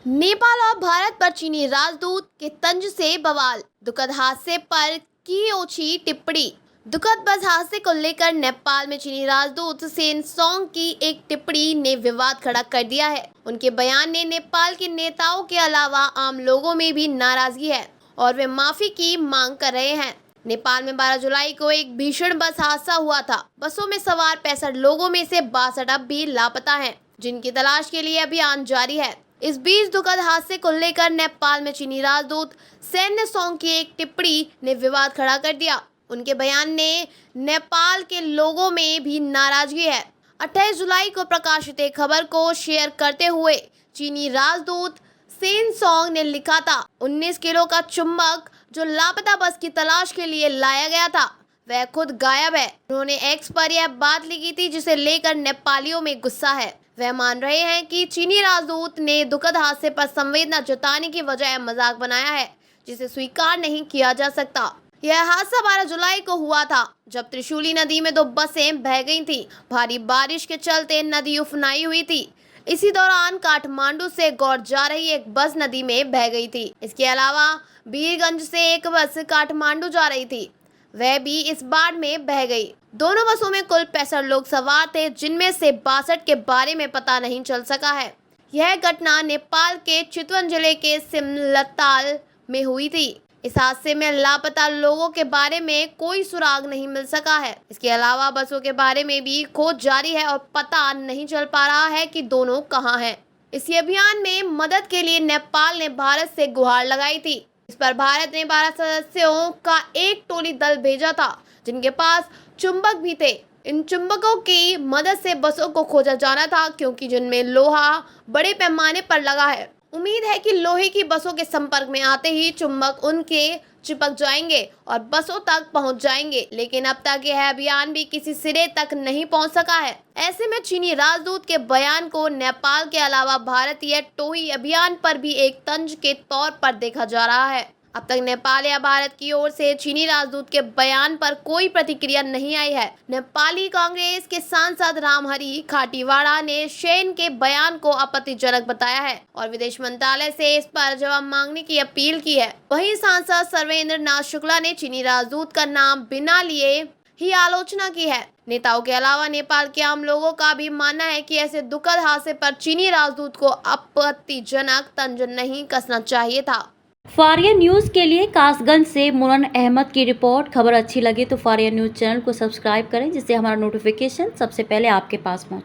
नेपाल और भारत पर चीनी राजदूत के तंज से बवाल। दुखद हादसे पर की ओछी टिप्पणी। दुखद बस हादसे को लेकर नेपाल में चीनी राजदूत सेन सोंग की एक टिप्पणी ने विवाद खड़ा कर दिया है। उनके बयान ने नेपाल के नेताओं के अलावा आम लोगों में भी नाराजगी है और वे माफी की मांग कर रहे हैं। नेपाल में 12 जुलाई को एक भीषण बस हादसा हुआ था। बसों में सवार 65 लोगों में से 62 अब भी लापता हैं, जिनकी तलाश के लिए अभियान जारी है। इस बीच दुखद हादसे को लेकर नेपाल में चीनी राजदूत सेन सोंग की एक टिप्पणी ने विवाद खड़ा कर दिया। उनके बयान ने नेपाल के लोगों में भी नाराजगी है। 28 जुलाई को प्रकाशित एक खबर को शेयर करते हुए चीनी राजदूत सेन सोंग ने लिखा था, 19 किलो का चुंबक जो लापता बस की तलाश के लिए लाया गया था वह खुद गायब है। उन्होंने एक्स पर यह बात लिखी थी, जिसे लेकर नेपालियों में गुस्सा है। वह मान रहे हैं कि चीनी राजदूत ने दुखद हादसे पर संवेदना जताने की बजाय मजाक बनाया है, जिसे स्वीकार नहीं किया जा सकता। यह हादसा 12 जुलाई को हुआ था, जब त्रिशूली नदी में 2 बसें बह गई थीं। भारी बारिश के चलते नदी उफनाई हुई थी। इसी दौरान काठमांडू से गौर जा रही एक बस नदी में बह गई थी। इसके अलावा वीरगंज से एक बस काठमांडू जा रही थी, वह भी इस बाढ़ में बह गई। दोनों बसों में कुल 65 लोग सवार थे, जिनमें से 62 के बारे में पता नहीं चल सका है। यह घटना नेपाल के चितवन जिले के सिमलताल में हुई थी। इस हादसे में लापता लोगों के बारे में कोई सुराग नहीं मिल सका है। इसके अलावा बसों के बारे में भी खोज जारी है और पता नहीं चल पा रहा है कि दोनों कहां हैं। इसी अभियान में मदद के लिए नेपाल ने भारत से गुहार लगाई थी। इस पर भारत ने 12 सदस्यों का एक टोली दल भेजा था, जिनके पास चुंबक भी थे। इन चुंबकों की मदद से बसों को खोजा जाना था, क्योंकि जिनमें लोहा बड़े पैमाने पर लगा है। उम्मीद है कि लोहे की बसों के संपर्क में आते ही चुंबक उनके चिपक जाएंगे और बसों तक पहुंच जाएंगे, लेकिन अब तक यह अभियान भी किसी सिरे तक नहीं पहुंच सका है। ऐसे में चीनी राजदूत के बयान को नेपाल के अलावा भारतीय टोही अभियान पर भी एक तंज के तौर पर देखा जा रहा है। अब तक नेपाल या भारत की ओर से चीनी राजदूत के बयान पर कोई प्रतिक्रिया नहीं आई है। नेपाली कांग्रेस के सांसद रामहरि खाटीवाड़ा ने सेन के बयान को आपत्तिजनक बताया है और विदेश मंत्रालय से इस पर जवाब मांगने की अपील की है। वहीं सांसद सर्वेंद्र नाथ शुक्ला ने चीनी राजदूत का नाम बिना लिए ही आलोचना की है। नेताओं के अलावा नेपाल के आम लोगों का भी मानना है कि ऐसे दुखद हादसे पर चीनी राजदूत को आपत्तिजनक तंज नहीं कसना चाहिए था। फारिया न्यूज़ के लिए कासगंज से मुनन अहमद की रिपोर्ट। खबर अच्छी लगे तो फारिया न्यूज़ चैनल को सब्सक्राइब करें, जिससे हमारा नोटिफिकेशन सबसे पहले आपके पास पहुंचे।